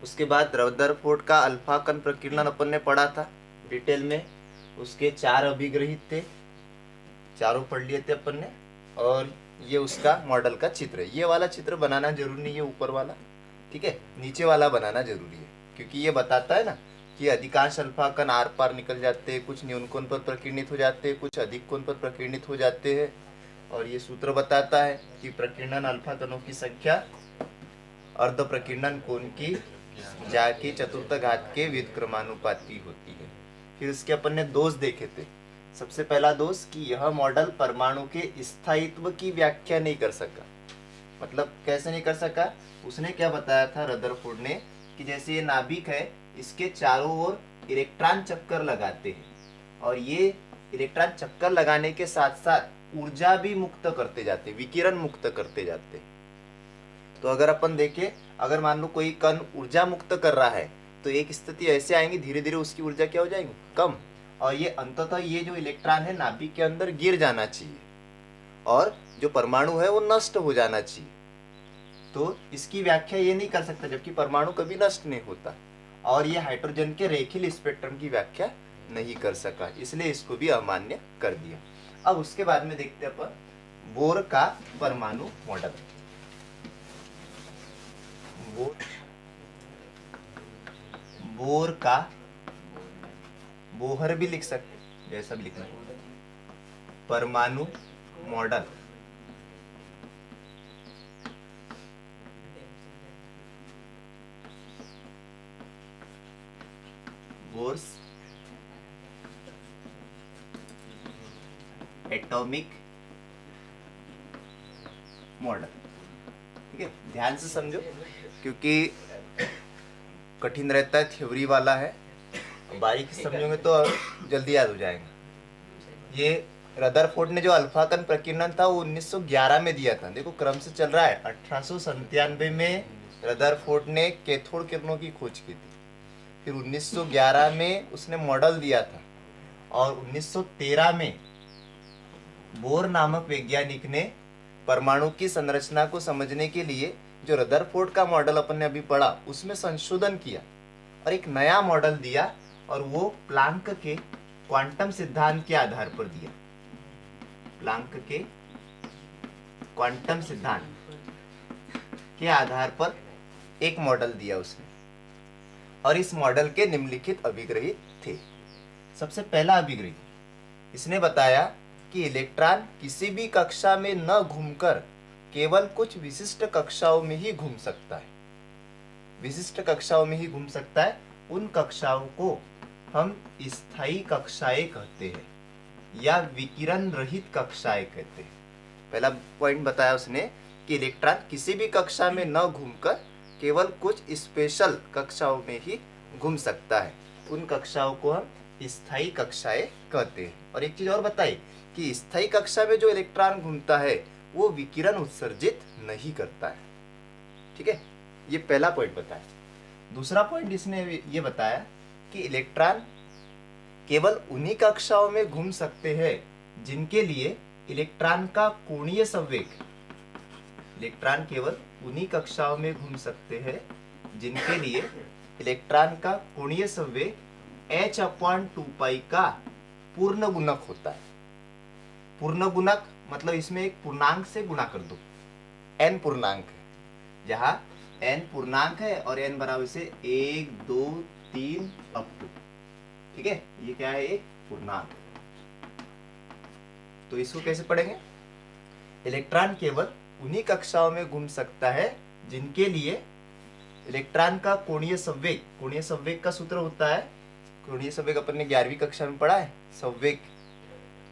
उसके बाद रदरफोर्ड का अल्फा कण प्रकीर्णन अपन ने पढ़ा था डिटेल में। उसके 4 अभिग्रहित थे, चारों पढ़ लिए थे अपन ने। और ये उसका मॉडल का चित्र है। ये वाला चित्र बनाना जरूरी नहीं है, ऊपर वाला, ठीक है, नीचे वाला बनाना जरूरी है, क्योंकि ये बताता है ना कि अधिकांश अल्फा कण आर पार निकल जाते हैं, कुछ न्यून कोण पर प्रकीर्णित हो जाते हैं, कुछ अधिक कोण पर प्रकीर्णित हो जाते हैं। और ये सूत्र बताता है कि प्रकीर्णन अल्फा कणों की संख्या अर्ध प्रकीर्णन कोण की जा की चतुर्थ घात के व्युत्क्रमानुपाती होती है। फिर उसके अपन ने दोष देखे थे। सबसे पहला दोष कि यह मॉडल परमाणु के स्थायित्व की व्याख्या नहीं कर सका। मतलब कैसे नहीं कर सका? उसने क्या बताया था रदरफोर्ड ने कि जैसे ये नाभिक है, इसके चारों ओर इलेक्ट्रॉन चक्कर लगाते हैं, और ये इलेक्ट्रॉन चक्कर लगाने के साथ साथ ऊर्जा भी मुक्त करते जाते, विकिरण मुक्त करते जाते। तो अगर अपन देखें, अगर मान लो कोई कण ऊर्जा मुक्त कर रहा है, तो एक स्थिति ऐसे आएंगी धीरे धीरे उसकी ऊर्जा क्या हो जाएगी? कम। और ये अंततः ये जो इलेक्ट्रॉन है नाभिक के अंदर गिर जाना चाहिए, और जो परमाणु है वो नष्ट हो जाना चाहिए। तो इसकी व्याख्या ये नहीं कर सकता, जबकि परमाणु कभी नष्ट नहीं होता। और ये हाइड्रोजन के रेखीय स्पेक्ट्रम की व्याख्या नहीं कर सका, इसलिए इसको भी अमान्य कर दिया। अब उसके बाद में देखते हैं अपन बोर का परमाणु मॉडल। बोर का, बोहर भी लिख सकते, जैसा भी लिखना, परमाणु मॉडल। Bohr's atomic model. ठीक है, ध्यान से समझो क्योंकि कठिन रहता है, थ्योरी वाला है। बारीक समझोगे तो जल्दी याद हो जाएगा। ये रदरफोर्ड ने जो अल्फा कण प्रकीर्णन था वो 1911 में दिया था। देखो क्रम से चल रहा है। 1897 में रदरफोर्ड ने कैथोड किरणों की खोज की थी। फिर 1911 में उसने मॉडल दिया था, और 1913 में बोर नामक वैज्ञानिक ने परमाणु की संरचना को समझने के लिए जो रदरफोर्ड का मॉडल अपन ने अभी पढ़ा उसमें संशोधन किया और एक नया मॉडल दिया, और वो प्लांक के क्वांटम सिद्धांत के आधार पर दिया। प्लांक के क्वांटम सिद्धांत के आधार पर एक मॉडल दिया उसने, और इस मॉडल के निम्नलिखित अभिग्रहित थे। सबसे पहला अभिग्रहित, इसने बताया कि इलेक्ट्रॉन किसी भी कक्षा में न घूमकर केवल कुछ विशिष्ट कक्षाओं में ही घूम सकता है। विशिष्ट कक्षाओं में ही घूम सकता है, उन कक्षाओं को हम स्थायी कक्षाएं कहते हैं या विकिरण रहित कक्षाएं कहते हैं। पहला पॉइंट बताया उसने कि इलेक्ट्रॉन किसी भी कक्षा में न घूमकर केवल कुछ स्पेशल कक्षाओं में ही घूम सकता है, उन कक्षाओं को हम स्थायी कक्षाएं कहते हैं। और एक चीज और बताई कि स्थायी कक्षा में जो इलेक्ट्रॉन घूमता है वो विकिरण उत्सर्जित नहीं करता है। ठीक है, ये पहला पॉइंट बताया। दूसरा पॉइंट इसने ये बताया कि इलेक्ट्रॉन केवल उन्हीं कक्षाओं में घूम सकते हैं जिनके लिए इलेक्ट्रॉन का कोणीय संवेग, इलेक्ट्रॉन केवल उन्हीं कक्षाओं में घूम सकते हैं जिनके लिए इलेक्ट्रॉन का कोणीय संवेग h/2π का पूर्ण गुणक होता है। पूर्ण गुणक मतलब इसमें एक पूर्णांक से गुणा कर दो, n पूर्णांक है, जहां n पूर्णांक है और n बराबर से 1 2 3 अप टू। ठीक है, ये क्या है? एक पूर्णांक। तो इसको कैसे पढ़ेंगे? इलेक्ट्रॉन केवल उन्हीं कक्षाओं में घूम सकता है जिनके लिए इलेक्ट्रॉन का कोणीय संवेग, कोणीय संवेग का सूत्र होता है, कोणीय संवेग अपन ने 11वीं कक्षा में पढ़ा है, संवेग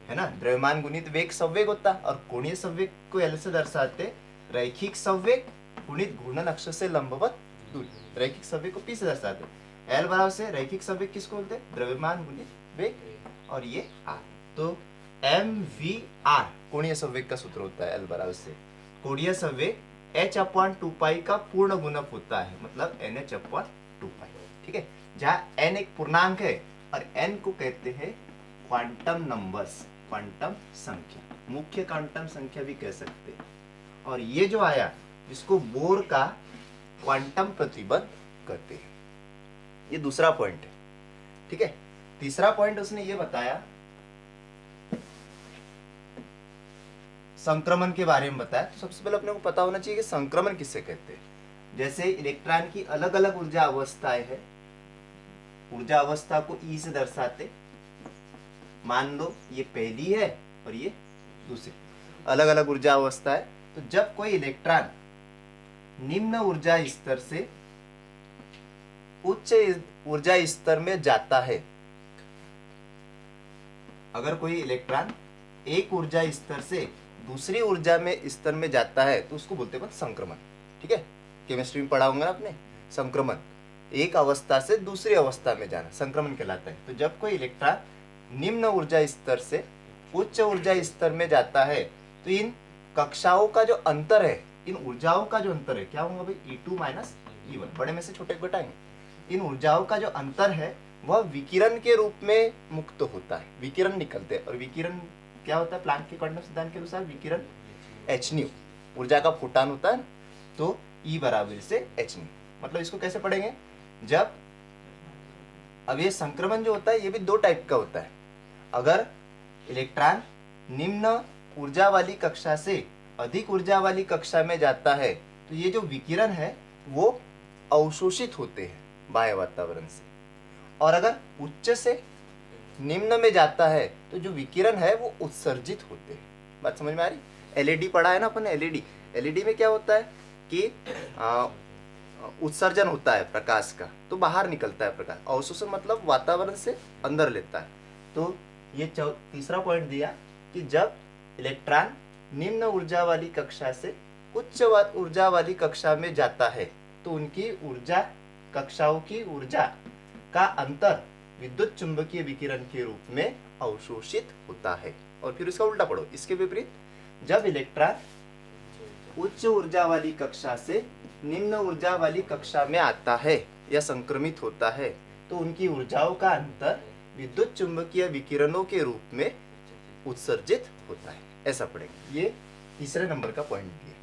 है ना, द्रव्यमान गुणित वेग संवेग होता है। और कोणीय संवेग को L से दर्शाते रैखिक संवेग गुणित घूर्णन अक्ष से लंबवत दूरी। रैखिक संवेग को P से दर्शाते, L बराबर से रैखिक संवेग किसको बोलते हैं? द्रव्यमान गुणित वेग, और ये R। तो mvr कोणीय संवेग का सूत्र होता है L बराबर से कोणीय संवेग h/2π का पूर्ण गुणक होता है, मतलब nh/2π। ठीक है, जहाँ n एक पूर्णांक है और n को कहते हैं क्वांटम नंबर्स, क्वांटम संख्या, मुख्य क्वांटम संख्या भी कह सकते हैं। और ये जो आया जिसको बोर का क्वांटम प्रतिबंध कहते हैं। ये दूसरा पॉइंट है, ठीक है। तीसरा पॉइंट उसने ये बताया, संक्रमण के बारे में बताया। तो सबसे पहले अपने को पता होना चाहिए कि संक्रमण किससे कहते हैं। जैसे इलेक्ट्रॉन की अलग अलग ऊर्जा अवस्थाएं है, ऊर्जा अवस्था को ई से दर्शाते। मान लो ये पहली है और ये दूसरी, अलग अलग ऊर्जा अवस्था है। तो जब कोई इलेक्ट्रॉन निम्न ऊर्जा स्तर से उच्च ऊर्जा स्तर में जाता है, अगर कोई इलेक्ट्रॉन एक ऊर्जा स्तर से दूसरी ऊर्जा में स्तर में जाता है तो उसको बोलते हैं संक्रमण, ठीक है। केमिस्ट्री में पढ़ा होगा ना आपने, संक्रमण एक अवस्था से दूसरी अवस्था में जाना संक्रमण कहलाता है। तो जब कोई इलेक्ट्रॉन निम्न ऊर्जा स्तर से उच्च ऊर्जा स्तर में जाता है तो इन कक्षाओं का जो अंतर है, इन ऊर्जाओं का जो अंतर है क्या होगा भाई, E2 माइनस E1, बड़े में से छोटे को घटाएंगे। इन ऊर्जाओं का जो अंतर है वह विकिरण के रूप में मुक्त होता है, विकिरण निकलते हैं। और विकिरण क्या होता है, प्लांक के क्वांटम सिद्धांत के अनुसार विकिरण hν, ऊर्जा का फोटान होता है। तो E बराबर से hν, मतलब इसको कैसे पढ़ेंगे, जब अब ये संक्रमण जो होता है ये भी दो टाइप का होता है। अगर इलेक्ट्रॉन निम्न ऊर्जा वाली कक्षा से अधिक ऊर्जा वाली कक्षा में जाता है तो ये जो विकिरण है वो अवशोषित होते हैं बाह्य वातावरण से, और अगर उच्च से निम्न में जाता है तो जो विकिरण है वो उत्सर्जित होते हैं। बात समझ में आ रही। एलईडी पढ़ा है ना अपन, एलईडी में क्या होता है कि उत्सर्जन होता है प्रकाश का, तो बाहर निकलता है प्रकाश। अवशोषण मतलब वातावरण से अंदर लेता है। तो ये तीसरा पॉइंट दिया कि जब इलेक्ट्रॉन निम्न ऊर्जा वाली कक्षा से उच्च ऊर्जा वाली कक्षा में जाता है तो उनकी ऊर्जा, कक्षाओं की ऊर्जा का अंतर विद्युत चुंबकीय विकिरण के रूप में अवशोषित होता है। और फिर इसका उल्टा पढ़ो, इसके विपरीत, जब इलेक्ट्रॉन उच्च ऊर्जा वाली कक्षा से निम्न ऊर्जा वाली कक्षा में आता है या संक्रमित होता है तो उनकी ऊर्जाओं का अंतर विद्युत चुंबकीय विकिरणों के रूप में उत्सर्जित होता है। ऐसा पढ़ेंगे। ये तीसरे नंबर का पॉइंट दिया।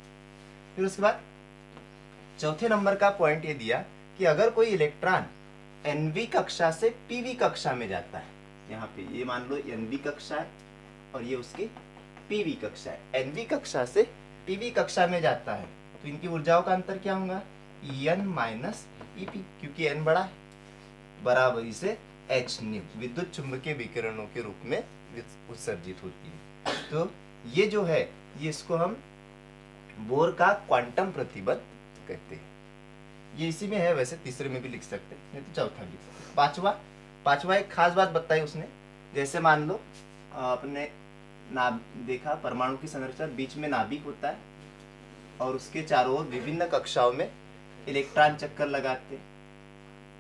फिर उसके बाद चौथे नंबर का पॉइंट ये दिया कि अगर कोई इलेक्ट्रॉन NV कक्षा से PV कक्षा में जाता है, यहाँ पे ये मान लो NV कक्षा है और ये उसकी PV कक्षा है। NV कक्षा से PV कक्षा में जाता है तो इनकी ऊर्जाओं का अंतर क्या होगा, En माइनस EP, क्योंकि N बड़ा है, बराबरी से hν, विद्युत चुंबकीय विकिरणों के रूप में उत्सर्जित होती है। तो ये जो है ये इसको हम बोर का क्वांटम प्रतिबल कहते हैं। ये इसी में है, वैसे तीसरे में भी लिख सकते हैं, नहीं तो चौथा भी लिख सकते हैं। पांचवा एक खास बात बताई उसने, जैसे मान लो आपने देखा परमाणु की संरचना, बीच में नाभिक होता है और उसके चारों ओर विभिन्न कक्षाओं में इलेक्ट्रॉन चक्कर लगाते हैं।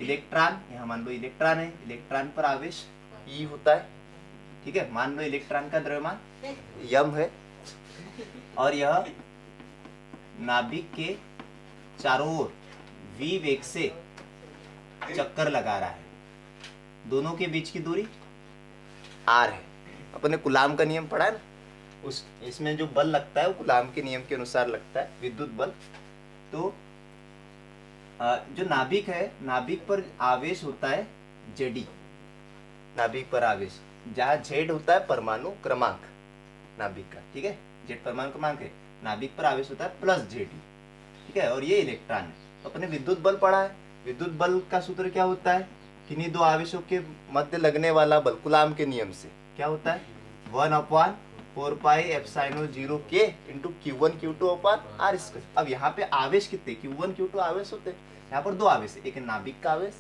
इलेक्ट्रॉन, यहाँ मान लो इलेक्ट्रॉन है, इलेक्ट्रॉन पर आवेश E होता है, ठीक है। मान लो इलेक्ट्रॉन का द्रव्यमान m है और यह नाभिक के चारों ओर v वेग से चक्कर लगा रहा है। दोनों के बीच की दूरी r है। अपने कूलाम का नियम पढ़ा है ना, इसमें जो बल लगता है वो कूलाम के नियम के अनुसार लगता है, विद्युत बल। तो जो नाभिक है, नाभिक पर आवेश होता है Zd, नाभिक पर आवेश, जहाँ Z होता है परमाणु क्रमांक नाभिक का, ठीक है। Z परमाणु क्रमांक है, नाभिक पर आवेश होता है प्लस Zd, ठीक है। और ये इलेक्ट्रॉन है। अपने विद्युत बल पढ़ा है, विद्युत बल का सूत्र क्या होता है, किन्हीं दो आवेशों के मध्य लगने वाला बल कूलाम के नियम से क्या होता है, 1/4πε0k × Q1 Q2/r²। अब यहाँ पे आवेश कितने, Q1 Q2 आवेश होते हैं, यहाँ पर दो आवेश है, एक है नाभिक का आवेश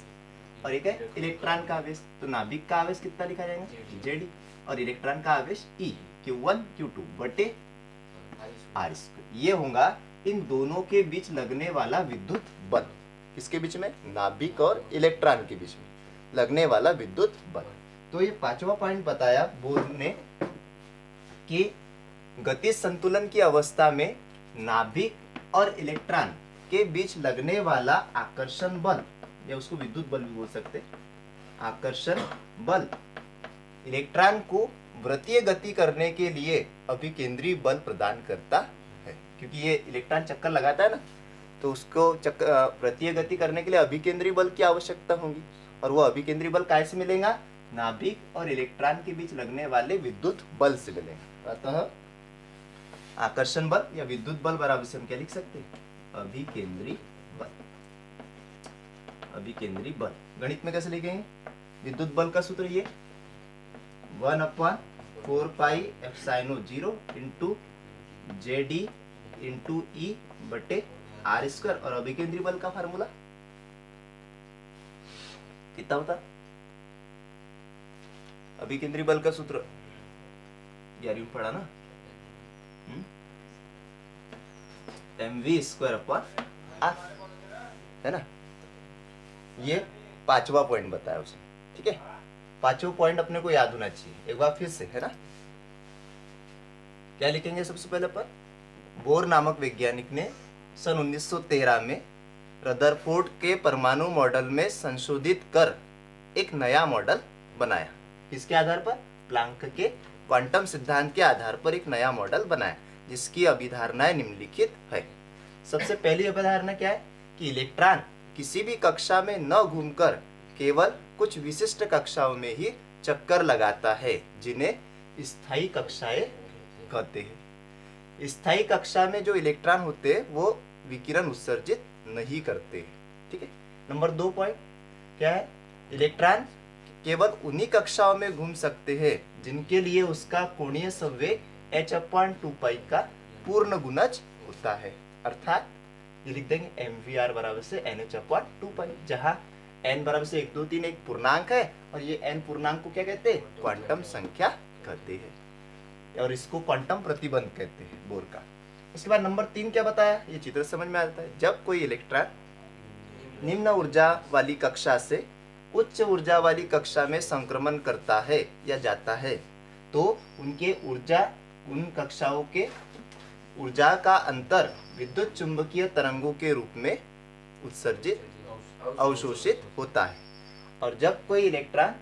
और एक है इलेक्ट्रॉन का आवेश। तो नाभिक का आवेश कितना लिखा जाएगा, Zd, और इलेक्ट्रॉन का आवेश E, Q1 Q2 बटे r²। ये होगा इन दोनों के बीच लगने वाला विद्युत बल। किसके बीच में, नाभिक और इलेक्ट्रॉन के बीच में लगने वाला विद्युत बल। तो ये पांचवा पॉइंट बताया बोर ने कि गतिज संतुलन की अवस्था में नाभिक और इलेक्ट्रॉन के बीच लगने वाला आकर्षण बल, या उसको विद्युत बल भी बोल सकते, आकर्षण बल इलेक्ट्रॉन को वृत्तीय गति करने के लिए अभिकेंद्री बल प्रदान करता है। क्योंकि ये इलेक्ट्रॉन चक्कर लगाता है ना, तो उसको वृत्तीय गति करने के लिए अभिकेंद्री बल की आवश्यकता होगी, और वो अभिकेंद्री बल कैसे मिलेगा? नाभिक और इलेक्ट्रॉन के बीच लगने वाले विद्युत बल से मिलेगा। अतः आकर्षण बल या विद्युत बल बराबर से हम क्या लिख सकते हैं? अभिकेंद्री बल। अभिकेंद्री बल गणित में कैसे लिखेंगे? विद्युत बल का सूत्र ये 1/4πε0 इंटू JD इंटू E बटे R², और अभिकेंद्री बल का फार्मूला कितना होता? अभिकेंद्री बल का सूत्र 11वीं में पढ़ा ना, mv² r, है ना। ये 5वां पॉइंट बताया उसने, ठीक है। 5वां पॉइंट अपने को याद होना चाहिए। एक बार फिर से, है ना, क्या लिखेंगे सबसे पहले पर? बोर नामक वैज्ञानिक ने सन 1913 में रदरफोर्ड के परमाणु मॉडल में संशोधित कर एक नया मॉडल बनाया। किसके आधार पर? प्लांक के क्वांटम सिद्धांत के आधार पर एक नया मॉडल बनाया, जिसकी अभिधारणाएं निम्नलिखित है। सबसे पहली अभिधारणा क्या है? कि इलेक्ट्रॉन किसी भी कक्षा में न घूमकर केवल कुछ विशिष्ट कक्षाओं में ही चक्कर लगाता है, जिन्हें स्थायी कक्षाएं कहते हैं। स्थायी कक्षा में जो इलेक्ट्रॉन होते हैं वो विकिरण उत्सर्जित नहीं करते, ठीक है। नंबर 2 पॉइंट क्या है? इलेक्ट्रॉन केवल उन्हीं कक्षाओं में घूम सकते हैं जिनके लिए उसका कोणीय संवेग h/2π का पूर्ण गुणज होता है। अर्थात ये लिख देंगे mvr बराबर से nh/2π, जहाँ n बराबर से 1 2 3 एक पूर्णांक है, और ये n पूर्णांक को क्या कहते हैं? क्वांटम संख्या कहते हैं, और इसको क्वांटम प्रतिबंध कहते हैं बोर का। इसके बाद नंबर 3 क्या बताया? ये चित्र समझ में आता है। जब कोई इलेक्ट्रॉन निम्न ऊर्जा वाली कक्षा से उच्च ऊर्जा वाली कक्षा में संक्रमण करता है या जाता है, तो उन कक्षाओं के ऊर्जा का अंतर विद्युत चुंबकीय तरंगों के रूप में उत्सर्जित अवशोषित होता है। और जब कोई इलेक्ट्रॉन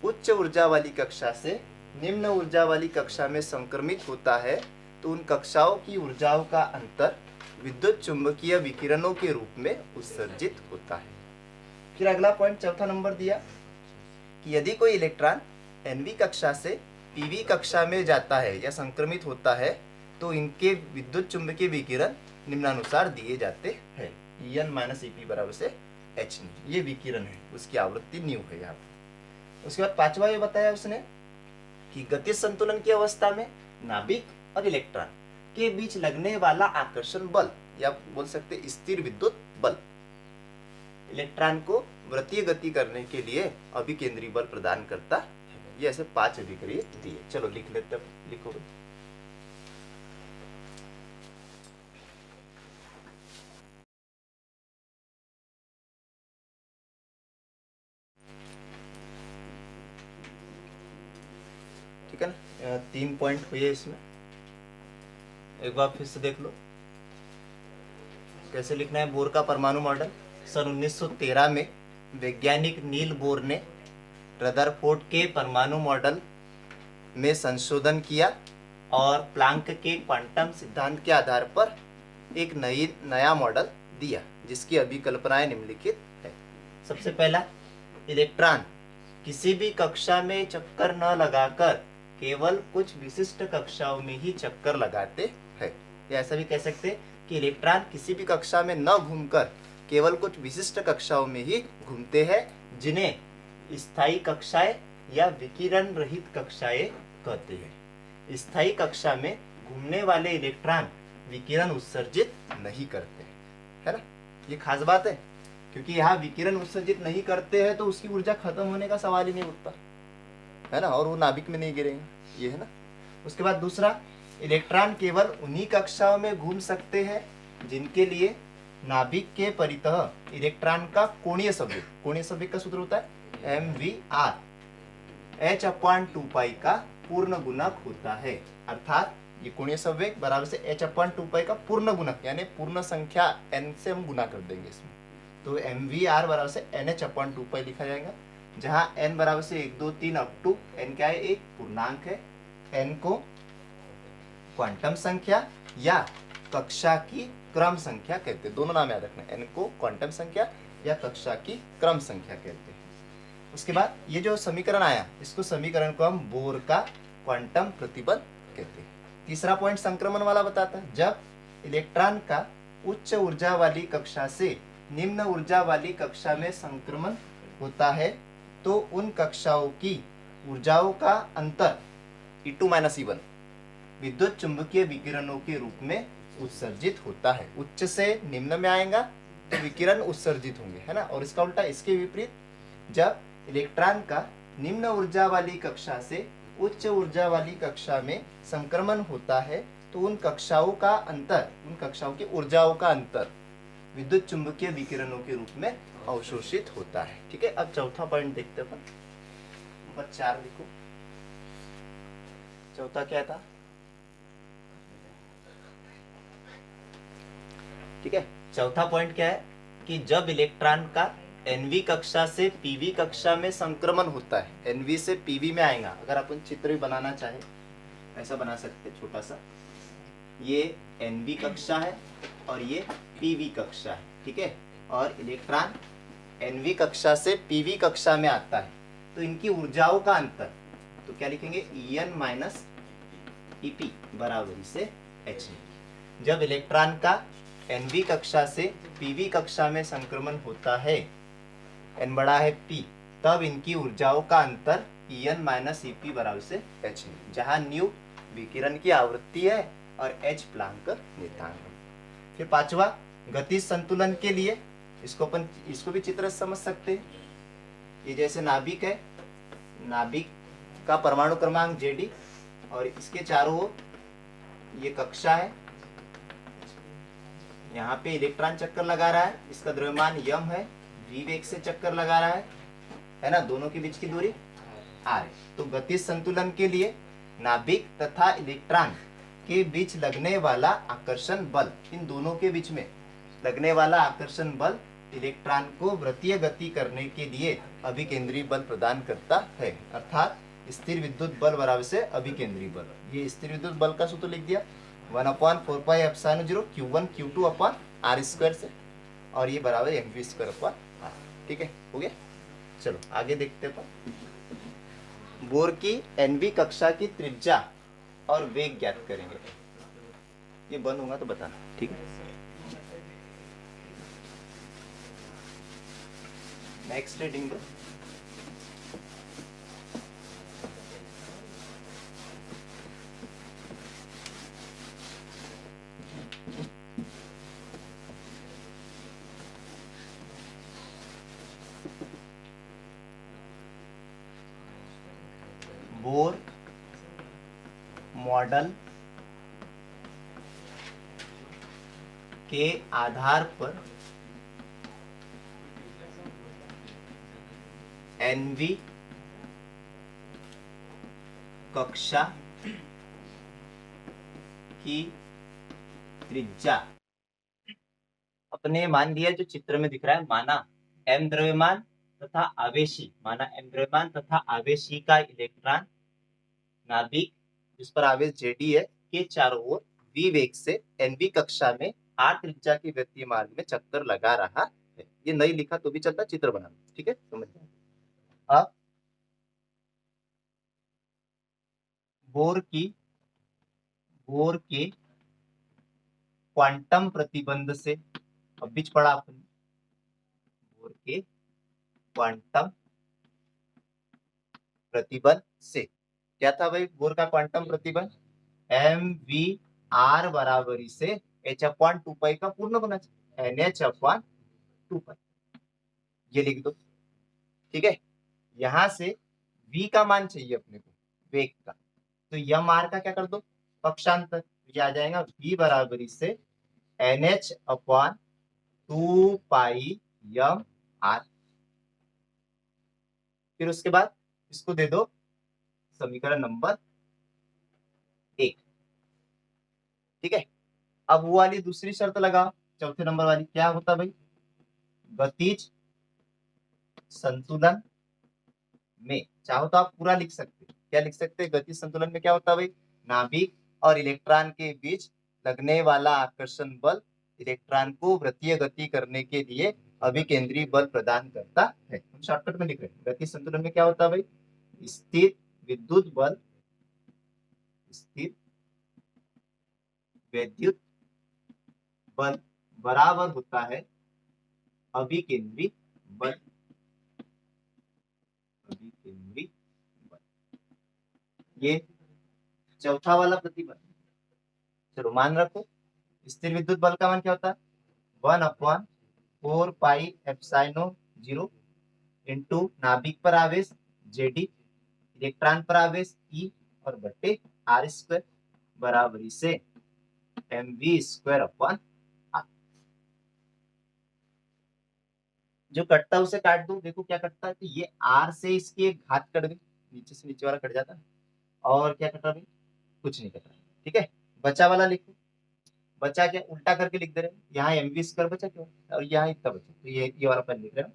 उच्च ऊर्जा वाली कक्षा से निम्न ऊर्जा वाली कक्षा में संक्रमित होता है, तो उन कक्षाओं की ऊर्जाओं का अंतर विद्युत चुंबकीय विकिरणों के रूप में उत्सर्जित होता है। फिर अगला पॉइंट चौथा नंबर दिया कि यदि कोई इलेक्ट्रॉन NV कक्षा से PV कक्षा में जाता है या संक्रमित होता है, तो इनके विद्युत चुंबकीय विकिरण निम्नानुसार दिए जाते हैं। En-Ep बराबर से h। ये विकिरण है, उसकी आवृत्ति न्यू है यहाँ पर। उसके बाद 5वां ये बताया उसने कि गतिज संतुलन की अवस्था में नाभिक और इलेक्ट्रॉन के बीच लगने वाला आकर्षण बल, या बोल सकते स्थिर विद्युत बल, इलेक्ट्रॉन को वृत्तीय गति करने के लिए अभिकेंद्री बल प्रदान करता है। ये ऐसे 5 अभिक्रिया दिए। चलो लिख लेते, लिखो। ठीक है ना, 3 पॉइंट हुए इसमें। एक बार फिर से देख लो कैसे लिखना है बोर का परमाणु मॉडल। सन 1913 में वैज्ञानिक नील बोर ने रदरफोर्ड के परमाणु मॉडल में संशोधन किया और प्लांक के क्वांटम सिद्धांत के आधार पर एक नया मॉडल दिया, जिसकी अभिकल्पनाएं निम्नलिखित है। सबसे पहला, इलेक्ट्रॉन किसी भी कक्षा में चक्कर न लगाकर केवल कुछ विशिष्ट कक्षाओं में ही चक्कर लगाते हैं। या ऐसा भी कह सकते हैं कि इलेक्ट्रॉन किसी भी कक्षा में न घूमकर केवल कुछ विशिष्ट कक्षाओं में ही घूमते हैं, जिन्हें स्थायी कक्षाएं या विकिरण रहित कक्षाएं कहते हैं। स्थायी कक्षा में घूमने वाले इलेक्ट्रॉन विकिरण उत्सर्जित नहीं करते, है ना। ये खास बात है, क्योंकि यहाँ विकिरण उत्सर्जित नहीं करते हैं तो उसकी ऊर्जा खत्म होने का सवाल ही नहीं उठता, है ना, और वो नाभिक में नहीं गिरेंगे, ये है ना। उसके बाद दूसरा, इलेक्ट्रॉन केवल उन्हीं कक्षाओं में घूम सकते हैं जिनके लिए नाभिक के परितः इलेक्ट्रॉन का कोणीय संवेग का सूत्र होता है mvr h/2π का पूर्ण गुणक होता है। अर्थात ये कोणीय संवेग बराबर से h/2π का पूर्ण गुणक, यानी पूर्ण संख्या n से हम गुना कर देंगे इसमें, तो mvr बराबर से nh/2π लिखा जाएगा, जहां n बराबर से 1 2 3 अप टू n क्या है, एक पूर्णांक है। n को क्वांटम संख्या या कक्षा की क्रम संख्या कहते हैं। दोनों नाम याद रखना, n को क्वांटम संख्या या कक्षा की क्रम संख्या कहते हैं। उसके बाद ये जो समीकरण आया, इसको समीकरण को हम बोर का क्वांटम प्रतिबल कहते हैं। तीसरा पॉइंट संक्रमण वाला बताता है, जब इलेक्ट्रॉन का उच्च ऊर्जा वाली कक्षा से निम्न ऊर्जा वाली कक्षा में संक्रमण होता है तो उन कक्षाओं की ऊर्जाओं का अंतर E2 - E1 विद्युत चुंबकीय विकिरणों के रूप में उत्सर्जित होता है। उच्च से निम्न में आएगा तो विकिरण उत्सर्जित होंगे, है ना। और इसका उल्टा, इसके विपरीत, जब इलेक्ट्रॉन का निम्न ऊर्जा वाली कक्षा से उच्च ऊर्जा वाली कक्षा में संक्रमण होता है तो उन कक्षाओं का अंतर, उन कक्षाओं की ऊर्जाओं का अंतर विद्युत चुंबकीय विकिरणों के रूप में अवशोषित होता है। ठीक है, अब चौथा पॉइंट देखते हैं। नंबर 4 लिखो। चौथा क्या था? ठीक है, चौथा पॉइंट क्या है कि जब इलेक्ट्रॉन का एनवी कक्षा से पीवी कक्षा में संक्रमण होता है, एनवी से पीवी में आएगा। अगर अपन चित्र भी बनाना चाहे ऐसा बना सकते हैं छोटा सा। ये एनवी कक्षा है और ये पीवी कक्षा है। ठीक है, और इलेक्ट्रॉन एनवी कक्षा से पीवी कक्षा में आता है तो इनकी ऊर्जाओं का अंतर, तो क्या लिखेंगे, En - Ep बराबरी से H। जब इलेक्ट्रॉन का एनवी कक्षा से पीवी कक्षा में संक्रमण होता है, n बड़ा है P, तब इनकी ऊर्जाओं का अंतर En - Ep बराबर से H है, जहां न्यू विकिरण की आवृत्ति है और H प्लांक नियतांक है। फिर पांचवा, गति संतुलन के लिए इसको भी चित्र समझ सकते हैं। ये जैसे नाभिक है, नाभिक का परमाणु क्रमांक Jd और इसके चारों ओर ये कक्षा है। यहाँ पे इलेक्ट्रॉन चक्कर लगा रहा है, इसका द्रव्यमान m है, v वेग से चक्कर लगा रहा है ना। दोनों के बीच की दूरी r है। तो गति संतुलन के लिए नाभिक तथा इलेक्ट्रॉन के बीच लगने वाला आकर्षण बल, इन दोनों के बीच में लगने वाला आकर्षण बल इलेक्ट्रॉन को वृत्तीय गति करने के लिए अभिकेंद्री बल प्रदान करता है, अर्थात स्थिर विद्युत बल बराबर से अभिकेंद्री बल। ये स्थिर विद्युत बल का सूत्र लिख दिया, 1/4πε0 Q1 Q2 अपॉन r² से, और ये बराबर mv² अपॉन r। ठीक है, हो गया। चलो आगे देखते हैं। बोर की एनवी कक्षा की त्रिज्या और वेग ज्ञात करेंगे। ये बंद होगा तो बताना, ठीक है। नेक्स्ट रीडिंग दो। बोर मॉडल के आधार पर एनवी कक्षा की त्रिज्या अपने मान लिया, जो चित्र में दिख रहा है, माना m द्रव्यमान तथा आवेशी, माना m द्रव्यमान तथा आवेशी का इलेक्ट्रॉन नाभिक जिस पर आवेश Jd है के चारों ओर v वेग से nv कक्षा में r त्रिज्या के वृत्तीय मार्ग में चक्कर लगा रहा है। ये नहीं लिखा तो भी चलता, चित्र बनाना, ठीक है, समझ गए। अब बोर के क्वांटम प्रतिबंध से, अब बीच पढ़ा आपने, बोर के क्वांटम प्रतिबंध से क्या था भाई? बोर का क्वांटम प्रतिबंध mv r बराबरी से h/2π का पूर्ण होना चाहिए, nh/2π, ये लिख दो, ठीक है। यहां से v का मान चाहिए अपने को, वेग का, तो यम आर का क्या कर दो, पक्षांतर, ये आ जाएगा v बराबरी से nh/2π यम आर। फिर उसके बाद इसको दे दो समीकरण नंबर 1, ठीक है। अब वो वाली दूसरी शर्त लगाओ, चौथे नंबर वाली, क्या होता भाई? गतिज संतुलन में, चाहो तो आप पूरा लिख सकते, क्या लिख सकते? गतिज संतुलन में क्या होता है भाई? नाभिक और इलेक्ट्रॉन के बीच लगने वाला आकर्षण बल इलेक्ट्रॉन को वृत्तीय गति करने के लिए अभिकेंद्री बल प्रदान करता है। हम शॉर्टकट में लिख रहे हैं। गति संतुलन में क्या होता है भाई? स्थिर विद्युत बल, स्थिर विद्युत बल बराबर होता है अभिकेंद्री बल, अभिकेंद्री बल। ये चौथा वाला प्रतिबल। चलो मान रखो, स्थिर विद्युत बल का मान क्या होता है? 1/4 पाई एप्सिलॉन 0 इंटू नाभिक पर आवेश जेडी, इलेक्ट्रॉन पर आवेश ई और बटे आर स्क्वायर बराबरी से mv स्क्वायर अपॉन आर। जो कटता है उसे काट दो। देखो क्या कटता है, तो ये आर से इसकी एक घात कट गई, नीचे से नीचे वाला कट जाता है। और क्या कट रहा है? कुछ नहीं कट रहा। ठीक है, बचा वाला लिखो। बचा क्या, उल्टा करके लिख दे रहे हैं। यहाँ mv स्क्वायर बचा क्यों, और यहाँ इतना बचा, तो ये वाला पहले लिख रहे हैं।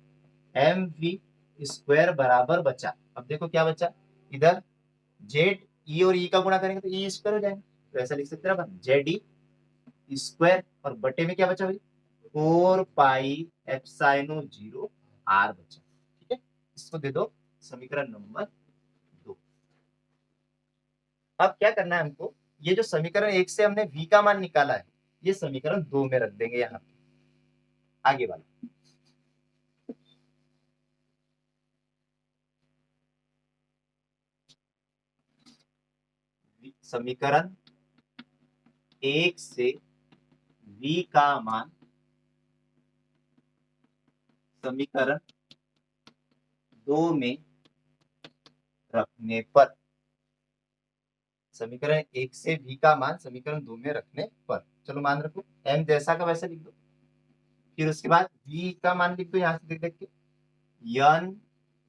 mv स्क्वायर बराबर बचा, अब देखो क्या बचा, इधर जेड ई और ई का गुणा करेंगे तो ई स्क्वायर हो जाएगा, तो ऐसा लिख सकते हैं अपन जेड ई स्क्वायर, और बटे में क्या बचा भाई? 4 पाई एप्सिलॉन 0 आर बचा। ठीक है, इसको दे दो समीकरण नंबर 2। अब क्या करना है हमको, ये जो समीकरण 1 से हमने v का मान निकाला है, ये समीकरण 2 में रख देंगे यहाँ पे, आगे वाला। समीकरण 1 से v का मान समीकरण 2 में रखने पर, समीकरण 1 से v का मान समीकरण 2 में रखने पर, चलो मान रखो m जैसा का वैसा लिख दो। फिर उसके बाद v का मान लिख दो यहाँ से देख देख के, n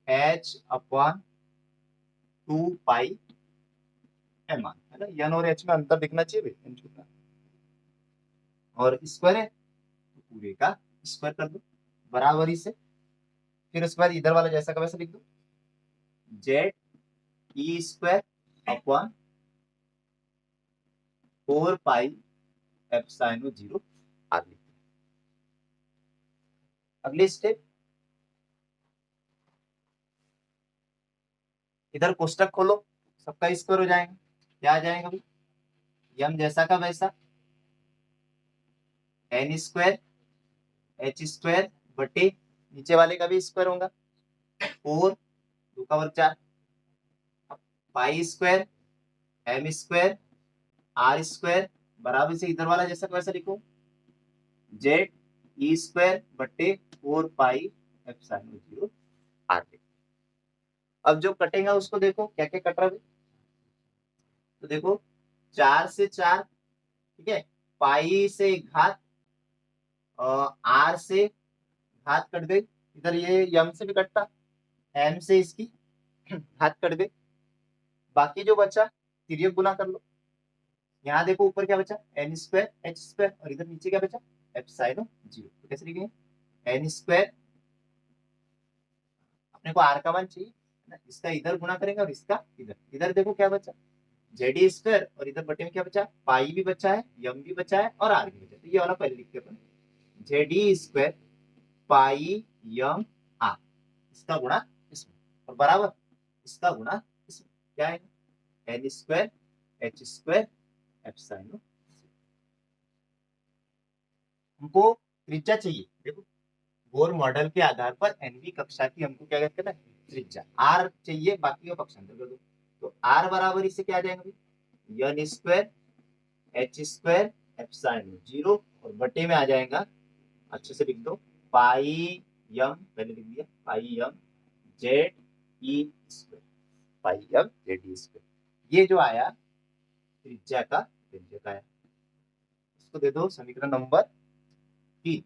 h upon 2 pi m R, है ना। n और h में अंतर दिखना चाहिए भाई, n छूटना, और स्क्वायर है तो पूरे का स्क्वायर कर दो बराबरी से। फिर उसके बाद इधर वाला जैसा का वैसा लिख दो, Z E square upon 4 pi epsilon 0 R लिख दो। अगले स्टेप, इधर कोष्टक खोलो, सबका स्क्वायर हो जाएगा। क्या आ जाएगा भाई, यम जैसा का वैसा एन स्क्वायर एच स्क्वायर बटे नीचे वाले का भी स्क्वायर होगा, 4 2 का वर्ग 4 pi square M square R square बराबर से इधर वाला जैसा का वैसा लिखो, जेड ई स्क्वायर बटे 4 पाई एप्सिलॉन 0 आर। अब जो कटेगा उसको देखो क्या क्या कट रहा है, तो देखो 4 से 4, ठीक है, पाई से घात, आर से घात कट गई, इधर ये यम से भी कटता, एम से इसकी घात कट गई। बाकी जो बचा तिर्यक गुना कर लो। यहाँ देखो ऊपर क्या बचा, एन स्क्वायर एच स्क्वायर, और इधर नीचे क्या बचा, एप्सिलॉन 0। तो कैसे लिखेंगे, एन स्क्वायर, अपने को आर का मान चाहिए ना, इसका इधर गुना करेंगे और इसका इधर, इधर देखो क्या बचा, जेड स्क्वायर, और इधर बटे में क्या बचा, पाई भी बचा है, यम भी बचा है और आर भी बचा है। तो ये वाला पहले लिखते अपन, Z square pi M R, इसका गुणा इसमें, और बराबर इसका गुणा इसमें, क्या है, N square H square epsilon. हमको त्रिज्या चाहिए, देखो बोर मॉडल के आधार पर एनवी कक्षा की हमको क्या कहते हैं, त्रिज्या आर चाहिए, बाकी का पक्षांतर कर दो। तो आर बराबर इससे क्या आ जाएगा भाई, N square H square epsilon 0, और बटे में आ जाएगा, अच्छे से लिख दो, पाई यम, पहले लिख दिया पाई यम जेड ई स्क्वायर, पाई यम जेड ई स्क्वायर। ये जो आया त्रिज्या का व्यंजक आया, इसको दे दो समीकरण नंबर 3।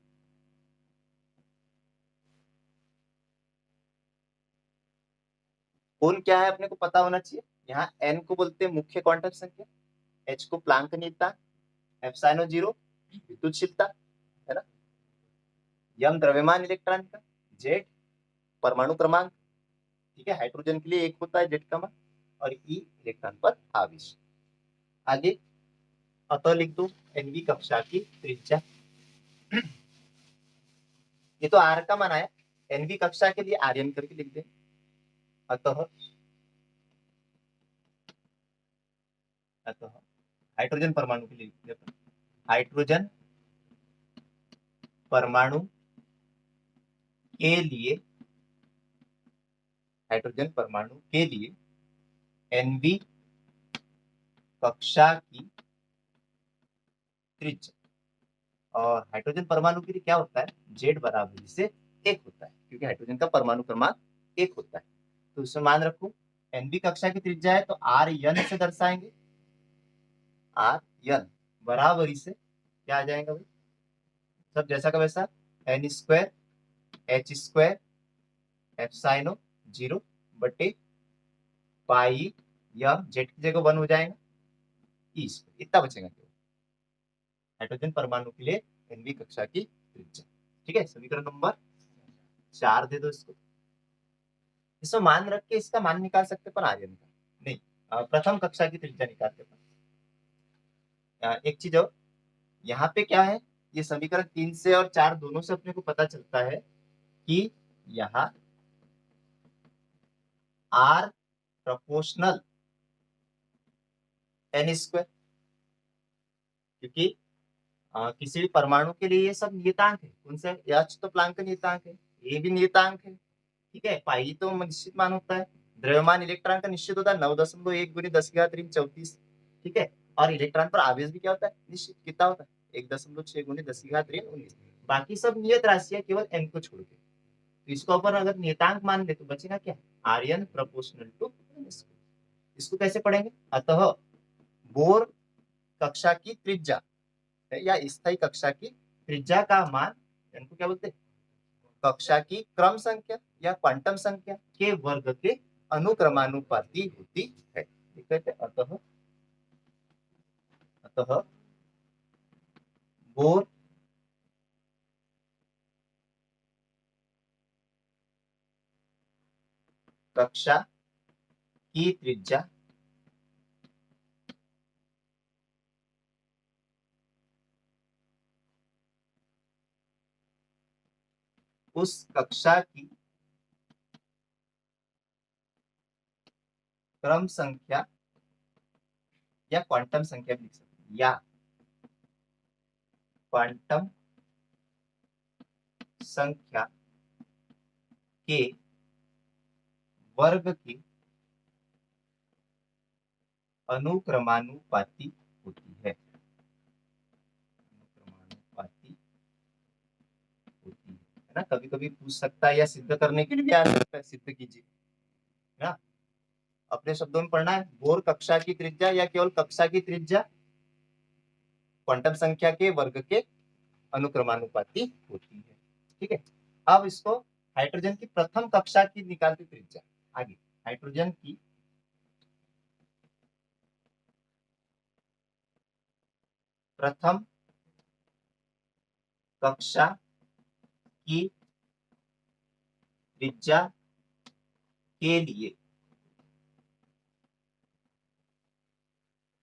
कोण क्या है अपने को पता होना चाहिए। यहाँ एन को बोलते हैं मुख्य क्वांटम संख्या, एच को प्लांक नियतांक, एप्सिलॉन 0 विद्युतशीलता, है ना, यम द्रव्यमान इलेक्ट्रॉन का, जेड परमाणु क्रमांक, ठीक है, हाइड्रोजन के लिए 1 होता है जेड का मान, और ई इलेक्ट्रॉन पर आवेश। आगे अतः लिख दो एनवी कक्षा की त्रिज्या, ये तो आर का मान आया, एनवी कक्षा के लिए आर्यन करके लिख दें। अतः हाइड्रोजन परमाणु के लिए लिख दें, हाइड्रोजन परमाणु के लिए, हाइड्रोजन परमाणु के लिए एनवी कक्षा की त्रिज्या, और हाइड्रोजन परमाणु के लिए क्या होता है, जेड बराबर से 1 होता है, क्योंकि हाइड्रोजन का परमाणु क्रमांक 1 होता है। तो उसमें मान रखो एनवी कक्षा की त्रिज्या है तो आर यन से दर्शाएंगे, आर यन बराबरी से क्या आ जाएगा भाई, सब जैसा का वैसा, N square H square epsilon 0 बटे पाई यम, जेड की जगह 1 हो जाएगा, ई स्क्वायर, इतना बचेगा केवल हाइड्रोजन परमाणु के लिए एनवी कक्षा की त्रिज्या। ठीक है, समीकरण नंबर 4 दे दो इसको। इसमें मान रख के इसका मान निकाल सकते पर आर्यन का नहीं, प्रथम कक्षा की त्रिज्या निकालते पर। एक चीज और, यहाँ पे क्या है, ये समीकरण 3 से और 4 दोनों से अपने को पता चलता है कि यहाँ आर प्रोपोर्शनल एन स्क्वायर, क्योंकि किसी भी परमाणु के लिए ये सब नियतांक है, उनसे एच तो प्लांक का नियतांक है, ये भी नियतांक है। ठीक है, पाई तो निश्चित मान होता है, द्रव्यमान इलेक्ट्रॉन का निश्चित होता है 9.1 गुनी 10⁻34। ठीक है, और इलेक्ट्रॉन पर आवेश भी क्या होता है, निश्चित कितना होता है 1.6 गुनी 10⁻19। बाकी सब नियत राशियां केवल एन को छोड़ के, तो इसको अपन अगर नियतांक मान ले तो बचेगा क्या, R N proportional to N square. इसको कैसे पढ़ेंगे, अतः बोर कक्षा की त्रिज्या या स्थायी कक्षा की त्रिज्या का मान, इनको क्या बोलते हैं, कक्षा की क्रम संख्या या क्वांटम संख्या के वर्ग के अनुक्रमानुपाती होती है। कहते अतः बोर कक्षा की त्रिज्या उस कक्षा की क्रम संख्या या क्वांटम संख्या भी लिख सकते हैं, या क्वांटम संख्या के वर्ग के अनुक्रमानुपाती होती है, अनुक्रमानुपाती होती है ना। कभी कभी पूछ सकता है या सिद्ध करने के लिए भी आ सकता है, सिद्ध कीजिए ना। अपने शब्दों में पढ़ना है, बोर कक्षा की त्रिज्या या केवल कक्षा की त्रिज्या क्वांटम संख्या के वर्ग के अनुक्रमानुपाती होती है। ठीक है, अब इसको हाइड्रोजन की प्रथम कक्षा की निकालती त्रिज्या, आगे हाइड्रोजन की प्रथम कक्षा की त्रिज्या के लिए,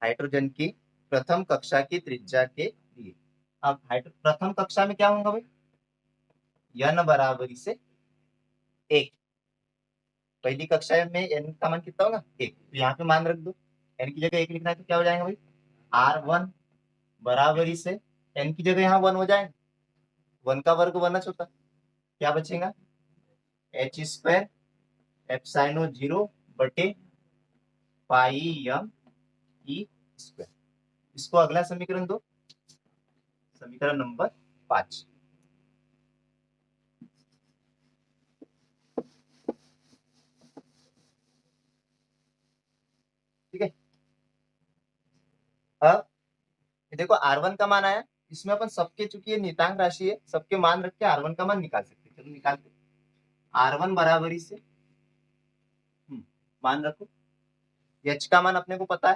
हाइड्रोजन की प्रथम कक्षा की त्रिज्या के लिए, अब प्रथम कक्षा में क्या होगा भाई, n बराबरी से 1। पहली कक्षा में n का मान कितना होगा 1, तो यहाँ पे मान रख दो, n की जगह 1 लिखना है तो क्या हो जाएगा भाई, R1 बराबरी से n की जगह यहाँ 1 हो जाएगा, 1 का वर्ग 1 होता, क्या बचेगा एच स्क्वायर एप्सिलॉन 0 बटे पाई एम ई स्क्वायर। इसको अगला समीकरण दो, समीकरण नंबर 5। ठीक है, अब देखो R1 का मान आया, इसमें अपन सबके, चूंकि ये नियतांक राशि है, सबके मान रख के R1 का मान निकाल सकते हैं। चलो निकालते, R1 बराबरी से मान रखो, H का मान अपने को पता है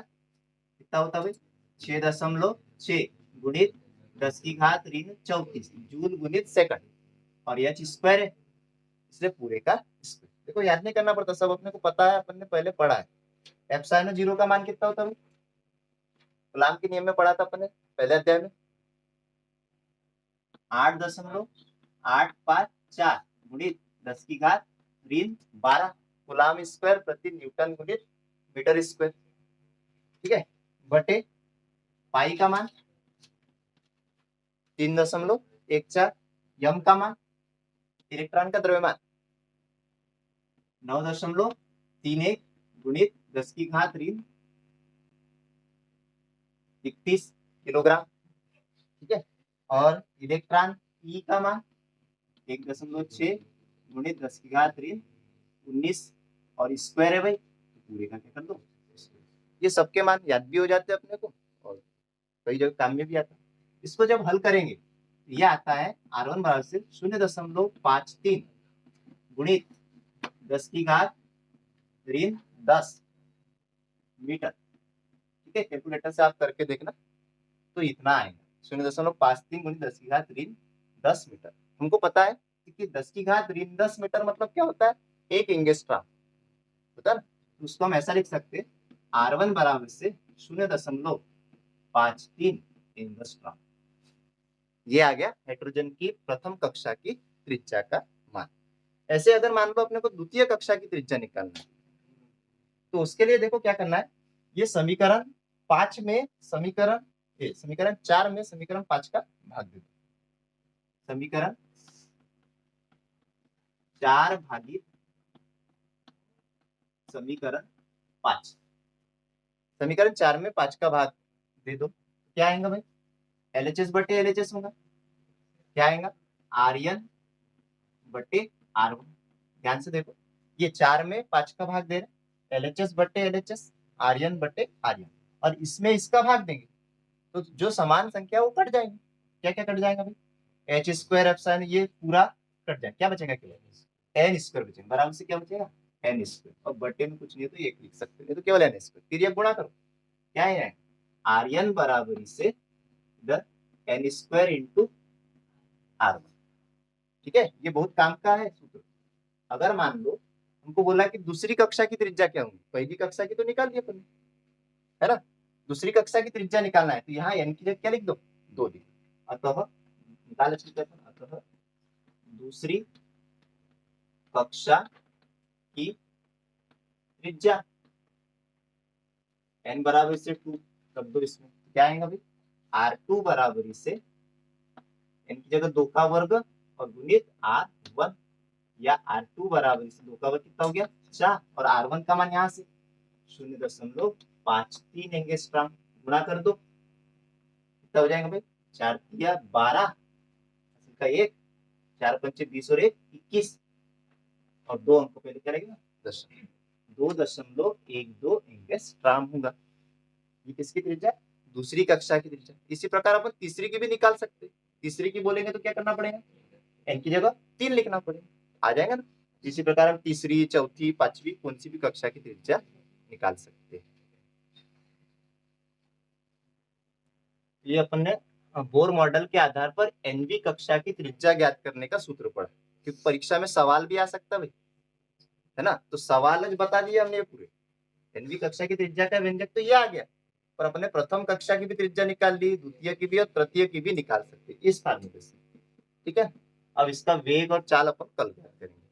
कितना होता है भाई, 6.6 गुणित 10⁻34 जूल गुणित सेकंड, और H स्क्वायर है इसलिए पूरे का स्क्वायर। देखो याद नहीं करना पड़ता, सब अपने को पता है, अपन ने पहले पढ़ा है। एप्सिलॉन 0 का मान कितना होता है भाई, कलाम के नियम में पढ़ा था अपने पहले अध्याय में, 8.854 गुणित 10⁻⁻12 कूलाम स्क्वायर प्रति न्यूटन गुणित मीटर स्क्वायर, ठीक है, बटे पाई का मान 3.14, यम का मान इलेक्ट्रॉन का द्रव्यमान 9.31 गुणित 10⁻31 किलोग्राम, ठीक है, और इलेक्ट्रॉन ई का मान 1.6 गुणित 10⁻19 और स्क्वायर है भाई, तो पूरे का क्या कर दो। ये सबके मान याद भी हो जाते हैं अपने को और कई जगह काम में भी आता है। इसको जब हल करेंगे ये आता है R1 बराबर से 0.53 गुणित 10⁻10 मीटर, ठीक है, कैलकुलेटर से आप करके देखना तो इतना आएगा 0.53 गुणित 10⁻10 मीटर। हमको पता है कि 10⁻10 मीटर मतलब क्या होता है, 1 एंगस्ट्रॉम होता है ना, तो उसको हम ऐसा लिख सकते हैं R1 बराबर से 0.53 एंगस्ट्रॉम। ये आ गया हाइड्रोजन की प्रथम कक्षा की त्रिज्या का मान। ऐसे अगर मान लो अपने को द्वितीय कक्षा की त्रिज्या निकालना है तो उसके लिए देखो क्या करना है, ये समीकरण 5 में समीकरण 4 में समीकरण 5 का भाग दे दो। समीकरण 4 भागित समीकरण 5, समीकरण 4 में 5 का भाग दे दो, क्या आएगा भाई, LHS बटे LHS होगा, क्या आएगा Rn बटे R1। ध्यान से देखो ये 4 में 5 का भाग दे रहे, LHS बटे LHS, Rn बटे Rn, और इसमें इसका भाग देंगे तो जो समान संख्या वो कट जाएंगे। क्या क्या कट जाएगा भाई, h स्क्वायर एप्सिलॉन ये पूरा कट जाएगा, क्या बचेगा केवल n स्क्वायर बचेगा, बराबर से क्या बचेगा n स्क्वायर, और बटे में कुछ नहीं है तो एक लिख सकते हैं, तो केवल n स्क्वायर, फिर ये गुणा करो क्या है Rn बराबर से इधर n स्क्वायर इंटू R1, ठीक है, ये बहुत काम का है सूत्र। अगर मान लो हमको बोला कि दूसरी कक्षा की त्रिज्या क्या होगी, पहली कक्षा की तो निकाल दिया अपन, है ना, दूसरी कक्षा की त्रिज्या निकालना है तो यहाँ n की जगह क्या लिख दो 2 लिख, अतः निकाल अतः दूसरी कक्षा की त्रिज्या n बराबर से 2 रख दो, इसमें क्या आएगा भाई R2 बराबर से n की जगह 2 का वर्ग और गुणित R1, या R2 बराबर से 2 का वर्ग कितना हो गया 4, और R1 का मान यहाँ से 0.53 एंगस्ट्रॉम, गुणा कर दो कितना हो जाएगा भाई 4 या 12 का 1, 4 पंचे 20 और 1 21, और 2 अंक पहले क्या रहेगा 2.12 एंगस्ट्रॉम होगा। ये किसकी त्रिज्या, दूसरी कक्षा की त्रिज्या। इसी प्रकार अपन तीसरी की भी निकाल सकते हैं, तीसरी की बोलेंगे तो क्या करना पड़ेगा, n की जगह 3 लिखना पड़ेगा, आ जाएगा ना। इसी प्रकार हम तीसरी, चौथी, पांचवी कौन सी भी कक्षा की त्रिज्या निकाल सकते हैं। ये अपन ने बोर मॉडल के आधार पर nवी कक्षा की त्रिज्या ज्ञात करने का सूत्र पढ़ा, क्योंकि परीक्षा में सवाल भी आ सकता है, है ना, तो सवाल बता दिया हमने पूरे। nवी कक्षा की त्रिज्या का व्यंजक तो ये आ गया, पर अपने प्रथम कक्षा की भी त्रिज्या निकाल ली, द्वितीय की भी और तृतीय की भी निकाल सकते इस फॉर्मूले से, ठीक है। अब इसका वेग और चाल अपन कल करेंगे।